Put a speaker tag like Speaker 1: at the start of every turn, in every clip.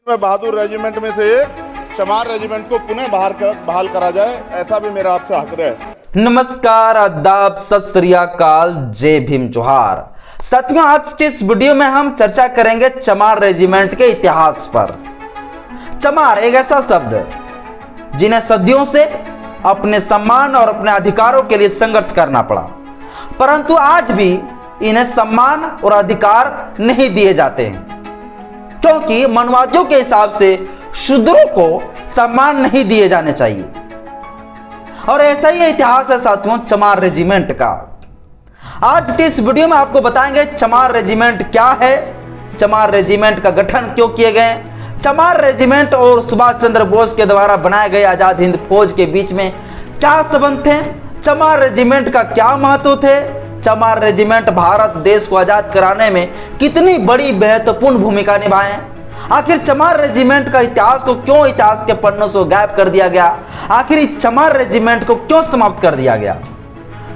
Speaker 1: में बहादुर रेजिमेंट में से एक चमार रेजिमेंट को पुनः बहाल करा जाए, ऐसा भी मेरा आपसे आग्रह है।
Speaker 2: नमस्कार, आदाब, सत श्री अकाल, जय भीम, जोहार। साथियों, आज के इस वीडियो में हम चर्चा करेंगे चमार रेजिमेंट के इतिहास पर। चमार एक ऐसा शब्द जिन्हें सदियों से अपने सम्मान और अपने अधिकारों के लिए संघर्ष करना पड़ा, परंतु आज भी इन्हें सम्मान और अधिकार नहीं दिए जाते हैं, क्योंकि मनवादियों के हिसाब से शूद्रों को सम्मान नहीं दिए जाने चाहिए। और ऐसा ही इतिहास है साथियों चमार रेजिमेंट का। आज के इस वीडियो में आपको बताएंगे चमार रेजिमेंट क्या है, चमार रेजिमेंट का गठन क्यों किए गए, चमार रेजिमेंट और सुभाष चंद्र बोस के द्वारा बनाए गए आजाद हिंद फौज के बीच में क्या संबंध थे, चमार रेजिमेंट का क्या महत्व थे, चमार रेजिमेंट भारत देश को आजाद कराने में कितनी बड़ी महत्वपूर्ण भूमिका निभाए, आखिर चमार रेजिमेंट का इतिहास को क्यों इतिहास के पन्नों से गायब कर दिया गया, आखिर चमार रेजिमेंट को क्यों समाप्त कर दिया गया,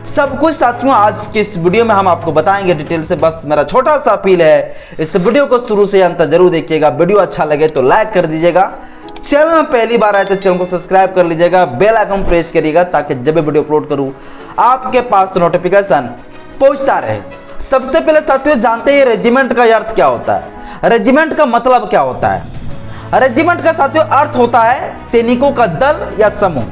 Speaker 2: सब कुछ साथियों आज की इस वीडियो में हम आपको बताएंगे डिटेल से। बस मेरा छोटा सा अपील है, इस वीडियो को शुरू से अंत जरूर देखिएगा। वीडियो अच्छा लगे तो लाइक कर दीजिएगा, चैनल में पहली बार आए तो चैनल को सब्सक्राइब कर लीजिएगा, बेल आइकन प्रेस करिएगा ताकि जब भी वीडियो अपलोड करूं आपके पास तो नोटिफिकेशन पहुंचता रहे। सबसे पहले साथियों जानते हैं रेजिमेंट का अर्थ क्या होता है, रेजिमेंट का मतलब क्या होता है। रेजिमेंट का साथियों अर्थ होता है सैनिकों का दल या समूह,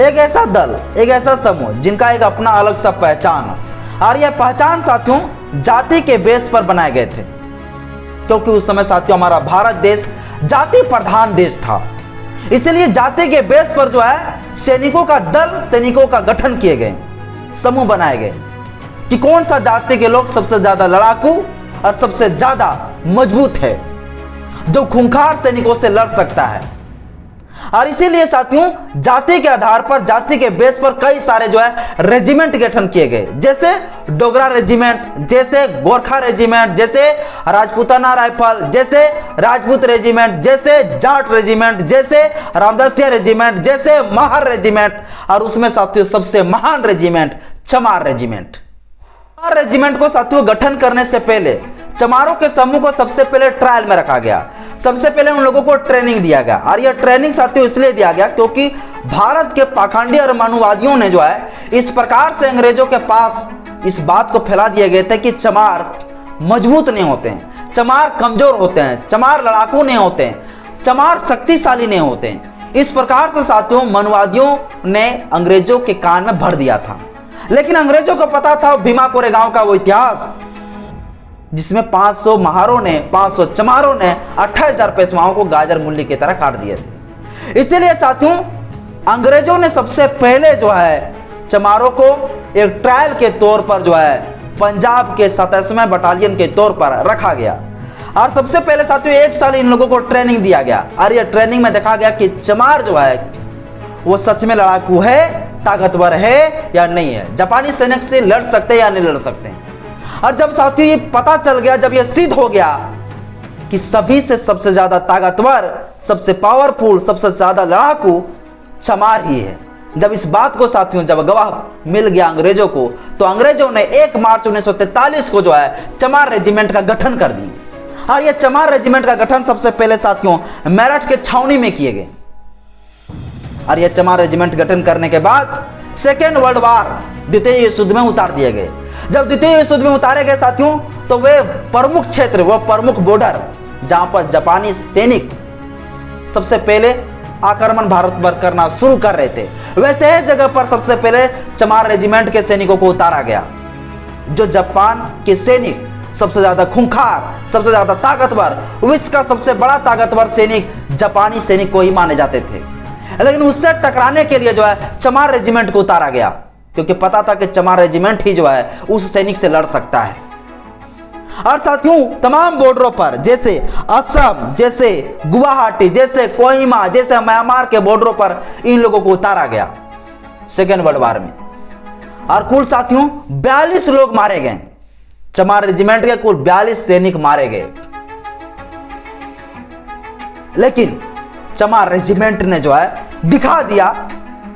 Speaker 2: एक ऐसा दल, एक ऐसा समूह जिनका एक अपना अलग सा पहचान, और यह पहचान साथियों जाति के बेस पर बनाए गए थे, क्योंकि उस समय साथियों हमारा भारत देश जाति प्रधान देश था। इसलिए जाति के बेस पर जो है सैनिकों का दल, सैनिकों का गठन किए गए, समूह बनाए गए कि कौन सा जाति के लोग सबसे ज्यादा लड़ाकू और सबसे ज्यादा मजबूत है, जो खूंखार सैनिकों से लड़ सकता है। और इसीलिए साथियों जाति के आधार पर, जाति के बेस पर कई सारे जो है रेजिमेंट गठन किए गए, जैसे डोगरा रेजिमेंट, जैसे गोरखा रेजिमेंट, जैसे राजपूताना राइफल, जैसे राजपूत रेजिमेंट, जैसे जाट रेजिमेंट, जैसे रामदासिया रेजिमेंट, जैसे महार रेजिमेंट, और उसमें साथियों सबसे महान रेजिमेंट चमार रेजिमेंट। चमार रेजिमेंट को साथियों गठन करने से पहले चमारों के समूह को सबसे पहले ट्रायल में रखा गया, सबसे पहले उन लोगों को ट्रेनिंग दिया गया। और यह ट्रेनिंग साथियों इसलिए दिया गया क्योंकि भारत के पाखंडी और मनुवादियों ने जो है इस प्रकार से अंग्रेजों के पास इस बात को फैला दिए गए थे कि चमार मजबूत नहीं होते हैं, चमार कमजोर होते हैं, चमार लड़ाकू नहीं होते हैं, चमार शक्तिशाली नहीं होते हैं। इस प्रकार से साथियों मनुवादियों ने अंग्रेजों के कान में भर दिया था। लेकिन अंग्रेजों को पता था भीमा कोरेगांव का वो इतिहास, जिसमें 500 महारों ने, 500 चमारों ने 28,000 पेशवाओं को गाजर मूली की तरह काट दिए थे। इसीलिए साथियों अंग्रेजों ने सबसे पहले जो है चमारों को एक ट्रायल के तौर पर जो है पंजाब के 27वें बटालियन के तौर पर रखा गया। और सबसे पहले साथियों 1 साल इन लोगों को ट्रेनिंग दिया गया, और यह ट्रेनिंग में देखा गया कि चमार जो है वो सच में लड़ाकू है, ताकतवर है या नहीं है, जापानी सैनिक से लड़ सकते हैं या नहीं लड़ सकते हैं। और जब साथियों ये पता चल गया, जब ये सिद्ध हो गया कि सभी से सबसे ज्यादा ताकतवर, सबसे पावरफुल, सबसे ज्यादा लड़ाकू चमार ही है, जब इस बात को साथियों जब गवाह मिल गया अंग्रेजों को, तो अंग्रेजों ने 1 मार्च 1943 को जो है चमार रेजिमेंट का गठन कर दिया। और ये चमार रेजिमेंट का गठन सबसे पहले साथियों मेरठ के छावनी में किए गए। और यह चमार रेजिमेंट गठन करने के बाद सेकेंड वर्ल्ड वार, द्वितीय विश्व युद्ध में उतार दिए गए। जब द्वितीय विश्व युद्ध में उतारे गए साथियों, तो वे प्रमुख क्षेत्र, वो प्रमुख बॉर्डर जहां पर जापानी सैनिक सबसे पहले आक्रमण भारत पर करना शुरू कर रहे थे, वैसे ही जगह पर सबसे पहले चमार रेजिमेंट के सैनिकों को उतारा गया। जो जापान के सैनिक सबसे ज्यादा खूंखार, सबसे ज्यादा ताकतवर, विश्व का सबसे बड़ा ताकतवर सैनिक जापानी सैनिक को ही माने जाते थे। लेकिन उससे टकराने के लिए जो है चमार रेजिमेंट को उतारा गया, क्योंकि पता था कि चमार रेजिमेंट ही जो है उस सैनिक से लड़ सकता है। और साथियों तमाम बॉर्डरों पर, जैसे असम, जैसे गुवाहाटी, जैसे कोहिमा, जैसे म्यांमार के बॉर्डरों पर इन लोगों को उतारा गया सेकेंड वर्ल्ड वार में। और कुल साथियों 42 लोग मारे गए, चमार रेजिमेंट के कुल 42 सैनिक मारे गए। लेकिन चमार रेजिमेंट ने जो है दिखा दिया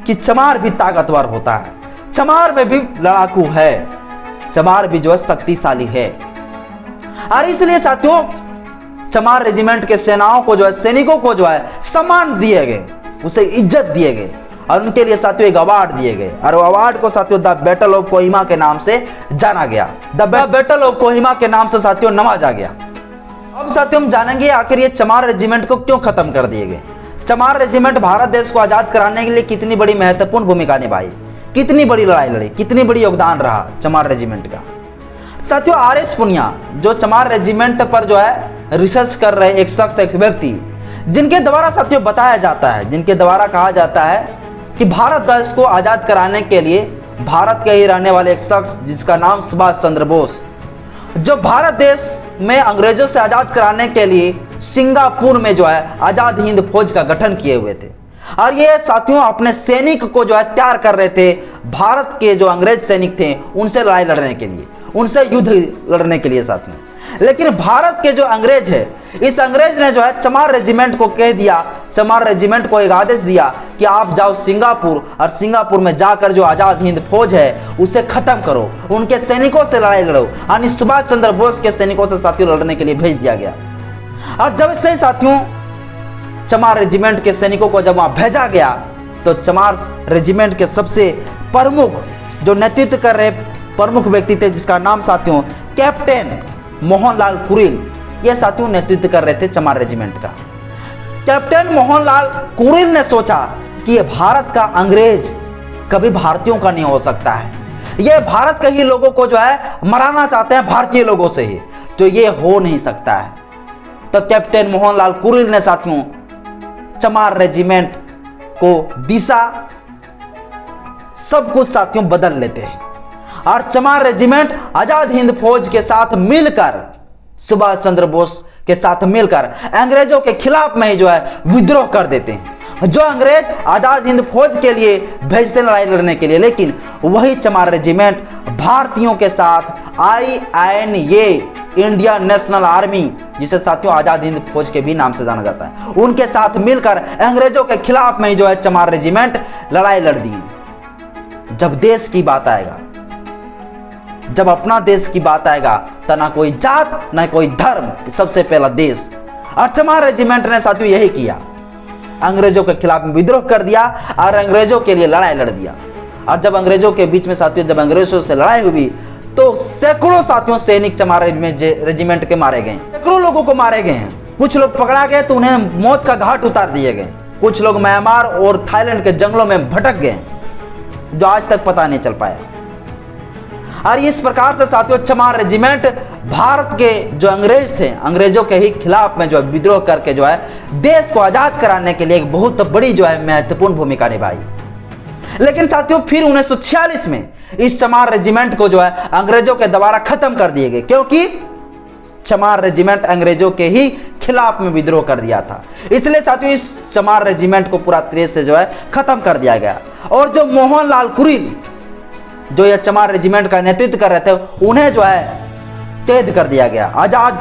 Speaker 2: कि चमार भी ताकतवर होता है, चमार में भी लड़ाकू है, चमार भी जो है शक्तिशाली है। और इसलिए साथियों चमार रेजिमेंट के सेनाओं को जो है, सैनिकों को जो है सम्मान दिए गए, उसे इज्जत दिए गए और उनके लिए साथियों एक अवार्ड दिए गए और वो अवार्ड को साथियों द बैटल ऑफ कोहिमा के नाम से जाना गया। द बैटल ऑफ कोहिमा के नाम से साथियों नवाजा गया। अब साथियों हम जानेंगे आखिर ये चमार रेजिमेंट को क्यों खत्म कर दिए गए। चमार रेजिमेंट भारत देश को आजाद कराने के लिए कितनी बड़ी महत्वपूर्ण भूमिका निभाई, कितनी बड़ी लड़ाई लड़ी, कितनी बड़ी योगदान रहा चमार रेजिमेंट का। साथियों आर.एस. पुनिया जो चमार रेजिमेंट पर जो है रिसर्च कर रहे एक शख्स, एक व्यक्ति जिनके द्वारा साथियों बताया जाता है, जिनके द्वारा कहा जाता है कि भारत देश को आजाद कराने के लिए भारत के ही रहने वाले एक शख्स जिसका नाम सुभाष चंद्र बोस, जो भारत देश में अंग्रेजों से आजाद कराने के लिए सिंगापुर में जो है आजाद हिंद फौज का गठन किए हुए थे और ये साथियों अपने सैनिक को जो है तैयार कर रहे थे भारत के जो अंग्रेज सैनिक थे उनसे लड़ाई लड़ने के लिए, उनसे युद्ध लड़ने के लिए साथियों। लेकिन भारत के जो अंग्रेज है, इस अंग्रेज ने जो है चमार रेजिमेंट को कह दिया, चमार रेजिमेंट को एक आदेश दिया कि आप जाओ सिंगापुर और सिंगापुर में जाकर जो आजाद हिंद फौज है उसे खत्म करो, उनके सैनिकों से लड़ाई लड़ो। यानी सुभाष चंद्र बोस के सैनिकों से साथियों लड़ने के लिए भेज दिया गया। और जब से साथियों चमार रेजिमेंट के सैनिकों को जब वहां भेजा गया तो चमार रेजिमेंट के सबसे प्रमुख जो नेतृत्व कर रहे प्रमुख व्यक्ति थे जिसका नाम साथियों कैप्टन मोहनलाल कुरिल, ये साथियों नेतृत्व कर रहे थे चमार रेजिमेंट का। कैप्टन मोहनलाल कुरिल ने सोचा कि ये भारत का अंग्रेज कभी भारतीयों का नहीं हो सकता है, ये भारत के ही लोगों को जो है मराना चाहते हैं भारतीय लोगों से ही, तो ये हो नहीं सकता है। तो कैप्टन मोहनलाल कुरिल ने साथियों चमार रेजिमेंट को दिशा सब कुछ साथियों बदल लेते हैं और चमार रेजिमेंट आजाद हिंद फौज के साथ मिलकर, सुभाष चंद्र बोस के साथ मिलकर अंग्रेजों के खिलाफ में ही जो है विद्रोह कर देते हैं। जो अंग्रेज आजाद हिंद फौज के लिए भेजते लड़ाई लड़ने के लिए, लेकिन वही चमार रेजिमेंट भारतीयों के साथ INA इंडिया नेशनल आर्मी, जिसे साथियों आजाद हिंद फौज के भी नाम से जाना जाता है, उनके साथ मिलकर अंग्रेजों के खिलाफ में जो है चमार रेजिमेंट लड़ाई लड़ दी। जब देश की बात आएगा, जब अपना देश की बात आएगा तो ना कोई जात ना कोई धर्म, सबसे पहला देश। और चमार रेजिमेंट ने साथियों यही किया, अंग्रेजों के खिलाफ विद्रोह कर दिया और अंग्रेजों के लिए लड़ाई लड़ दिया। और जब अंग्रेजों के बीच में साथियों जब अंग्रेजों से लड़ाई हुई तो सैकड़ों साथियों सैनिक चमार रेजिमेंट के मारे गए, सैकड़ों लोगों को मारे गए हैं। कुछ लोग पकड़ा गए तो उन्हें मौत का घाट उतार दिए गए, कुछ लोग म्यांमार और थाईलैंड के जंगलों में भटक गए जो आज तक पता नहीं चल पाया। और इस प्रकार से साथियों चमार रेजिमेंट भारत के जो अंग्रेज थे, अंग्रेजों के ही खिलाफ में जो है विद्रोह करके जो है देश को आजाद कराने के लिए एक बहुत बड़ी जो है महत्वपूर्ण भूमिका निभाई। लेकिन साथियों फिर 1946 में इस चमार रेजिमेंट को जो है अंग्रेजों के द्वारा खत्म कर दिए गए, क्योंकि चमार रेजिमेंट अंग्रेजों के ही खिलाफ में विद्रोह कर दिया था। इसलिए साथियों इस चमार रेजिमेंट को पूरा तरह से जो है खत्म कर दिया गया। और जो मोहनलाल कुरिल जो यह चमार रेजिमेंट का नेतृत्व कर रहे थे, उन्हें जो है कैद कर दिया गया। आजाद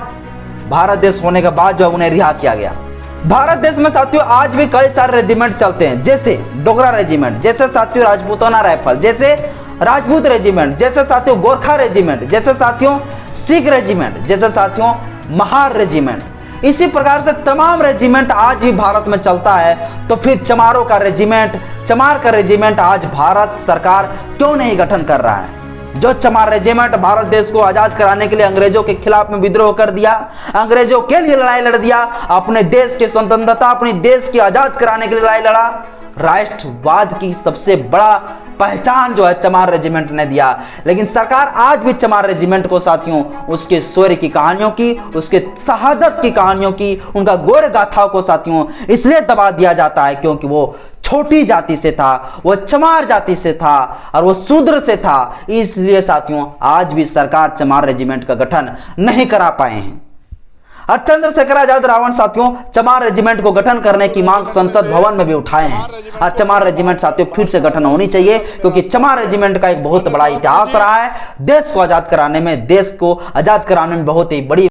Speaker 2: भारत देश होने के बाद जो है उन्हें रिहा किया गया। भारत देश में साथियों आज भी कई सारे रेजिमेंट चलते हैं, जैसे डोगरा रेजिमेंट, जैसे साथियों राजपूताना राइफल, जैसे राजपूत रेजिमेंट, जैसे साथियों गोरखा रेजिमेंट, जैसे साथियों सिख रेजिमेंट, जैसे साथियों महार रेजिमेंट। इसी प्रकार से तमाम रेजिमेंट आज भी भारत में चलता है। तो फिर चमारों का रेजिमेंट, चमार का रेजिमेंट आज भारत सरकार क्यों नहीं गठन कर रहा है? जो चमार रेजिमेंट भारत देश को आजाद कराने के लिए अंग्रेजों के खिलाफ में विद्रोह कर दिया, अंग्रेजों के लिए लड़ाई लड़ दिया, अपने देश की स्वतंत्रता, अपने देश की आजाद कराने के लिए लड़ाई लड़ा। राष्ट्रवाद की सबसे बड़ा पहचान जो है चमार रेजिमेंट ने दिया। लेकिन सरकार आज भी चमार रेजिमेंट को साथियों उसके शौर्य की कहानियों की, उसके शहादत की कहानियों की, उनका गौरव गाथाओं को साथियों इसलिए दबा दिया जाता है क्योंकि वो छोटी जाति से था, वो चमार जाति से था और वो शूद्र से था। इसलिए साथियों आज भी सरकार चमार रेजिमेंट का गठन नहीं करा पाए हैं। और चंद्रशेखर आजाद रावण साथियों चमार रेजिमेंट को गठन करने की मांग संसद भवन में भी उठाए हैं। और चमार रेजिमेंट साथियों फिर से गठन होनी चाहिए, क्योंकि चमार रेजिमेंट का एक बहुत बड़ा इतिहास रहा है। देश को आजाद कराने में, देश को आजाद कराने में बहुत ही बड़ी